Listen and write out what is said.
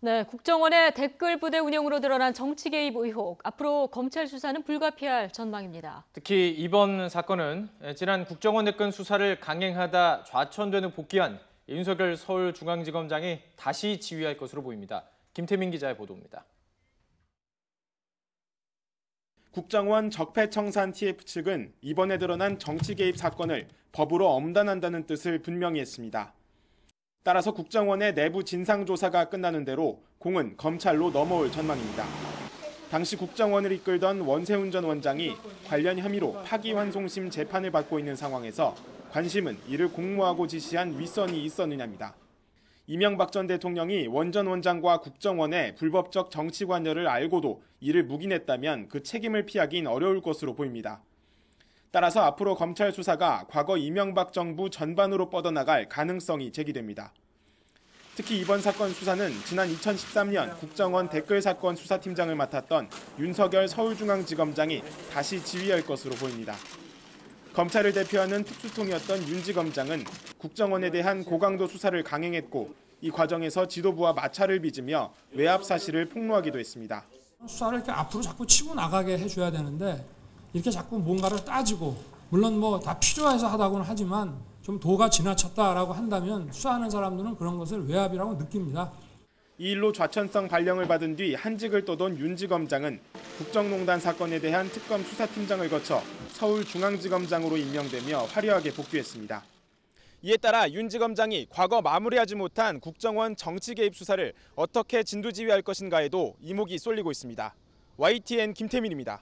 네, 국정원의 댓글 부대 운영으로 드러난 정치 개입 의혹. 앞으로 검찰 수사는 불가피할 전망입니다. 특히 이번 사건은 지난 국정원 댓글 수사를 강행하다 좌천되는 복귀한 윤석열 서울중앙지검장이 다시 지휘할 것으로 보입니다. 김태민 기자의 보도입니다. 국정원 적폐청산 TF 측은 이번에 드러난 정치 개입 사건을 법으로 엄단한다는 뜻을 분명히 했습니다. 따라서 국정원의 내부 진상조사가 끝나는 대로 공은 검찰로 넘어올 전망입니다. 당시 국정원을 이끌던 원세훈 전 원장이 관련 혐의로 파기환송심 재판을 받고 있는 상황에서 관심은 이를 공모하고 지시한 윗선이 있었느냐입니다. 이명박 전 대통령이 원 전 원장과 국정원의 불법적 정치 관여를 알고도 이를 묵인했다면 그 책임을 피하긴 어려울 것으로 보입니다. 따라서 앞으로 검찰 수사가 과거 이명박 정부 전반으로 뻗어나갈 가능성이 제기됩니다. 특히 이번 사건 수사는 지난 2013년 국정원 댓글 사건 수사팀장을 맡았던 윤석열 서울중앙지검장이 다시 지휘할 것으로 보입니다. 검찰을 대표하는 특수통이었던 윤 지검장은 국정원에 대한 고강도 수사를 강행했고 이 과정에서 지도부와 마찰을 빚으며 외압 사실을 폭로하기도 했습니다. 수사를 이렇게 앞으로 자꾸 치고 나가게 해줘야 되는데 이렇게 자꾸 뭔가를 따지고 물론 뭐 다 필요해서 하다고는 하지만 좀 도가 지나쳤다라고 한다면 수사하는 사람들은 그런 것을 외압이라고 느낍니다. 이 일로 좌천성 발령을 받은 뒤 한직을 떠돈 윤 지검장은 국정농단 사건에 대한 특검 수사팀장을 거쳐 서울중앙지검장으로 임명되며 화려하게 복귀했습니다. 이에 따라 윤 지검장이 과거 마무리하지 못한 국정원 정치 개입 수사를 어떻게 진두지휘할 것인가에도 이목이 쏠리고 있습니다. YTN 김태민입니다.